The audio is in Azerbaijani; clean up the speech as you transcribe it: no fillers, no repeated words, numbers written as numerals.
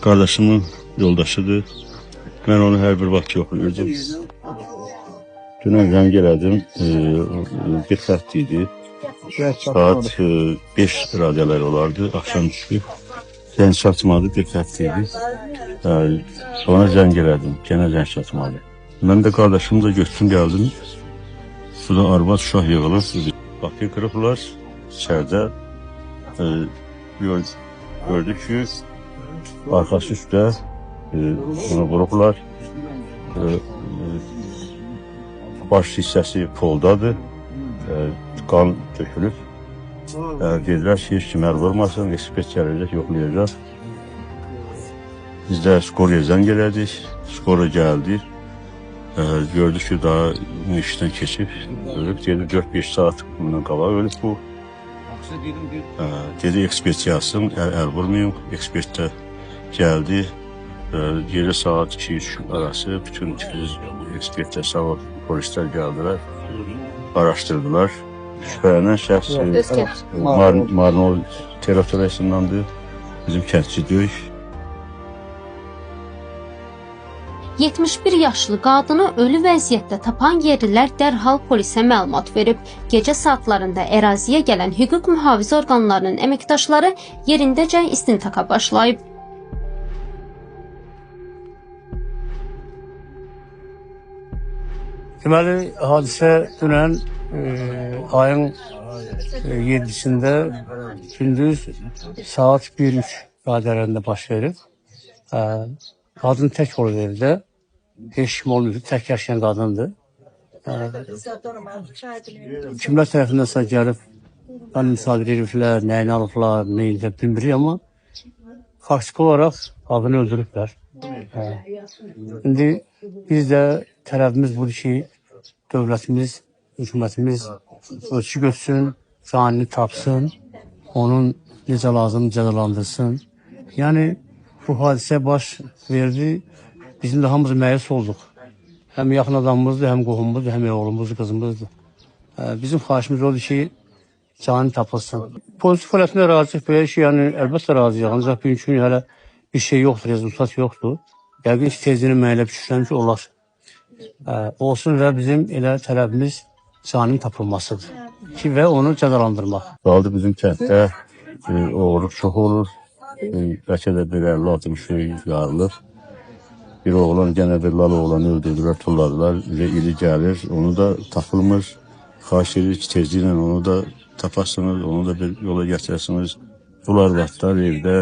Kardeşimin yoldaşıdır. Ben onu her bir vaxt yoxlayırdım. Dünən zəng elədim. Bir xətt idi. Saat 5 radyalar olardı. Akşam düşdü. Zəng çatmadı, bir xətt idi. Ona zəng elədim. Gene zəng çatmadı. Mən də kardeşimi də götürdüm gəldim. Suda arvad uşaq yığılır. Bakı qırıblar. İçeride gördük ki arkası üstə onu vurublar. Baş hissəsi poldadır. Qan tökülüb. Dedilər ki, heç kim vurmasın, ekspert gələcək, yoxlayacaq. Biz də Skorya zəng elədik. Skorya gəldi. Gördük ki, daha işdən keçib. Ölüb, dedi 4-5 saat bundan qabaq ölüb bu. Dedi ekspert yazsın, vurmayın. Ekspert də geldi. Gece saat 2-3 arası bütün ekspertler, sağ ol, polisler geldiler. Araştırdılar. Şüphelenen şəxs Marnol territoriyasındandır. Bizim kəndçi döyük. 71 yaşlı qadını ölü vəziyyətdə tapan yerlilər dərhal polisə məlumat verib. Gecə saatlarında əraziyə gələn hüquq mühafizə orqanlarının əməkdaşları yerindəcə istintaka başlayıb. Deməli, hadisə dünən ayın 7-sində gündüz saat 1-3 radələrində baş verib. Qadın tək olur evdə. Heç kim olmuyor, tək yaşayan qadındır. Kimlər tərəfindənsə gəlib, müsadirə ediblər, nəyini alıblar, neyini bilmirik, amma faktiki olaraq qadını öldürüblər. İndi biz də tərəfimiz budur ki, dövlətimiz, hükümətimiz ölçü götürsün, canini tapsın, onun necə lazım cəzalandırsın. Yəni, bu hadisə baş verdi, bizim də hamımız məyus olduq. Həm yaxın adamımızdır, həm qohumumuzdur, həm oğlumuzdur, qızımızdır. Bizim xahişimiz odur ki, canı tapılsın. Pozitiv fəaliyyətində razıyıq, belə ki, yəni əlbəttə razıyıq, ancaq bir üçün hələ bir şey yoxdur, rezultat yoxdur. Yəqin ki, tezliğini müəyyənlə düşürləmiş olar. Olsun və bizim elə tələbimiz canın tapılmasıdır ki, və onu cəzalandırmaq. Qaldı bizim kənddə oğurluq çox olur. Bəlkə də bir 50-60 şey yarılır. Bir oğlan, gene bir lal oğlanı öldürdülər, tulladılar ve ili gəlir. Onu da tapılmır. Xahiş edirik ki, tezliklə onu da tapasınız, onu da bir yola gətirəsiniz. Bunlar vaxtlar evdə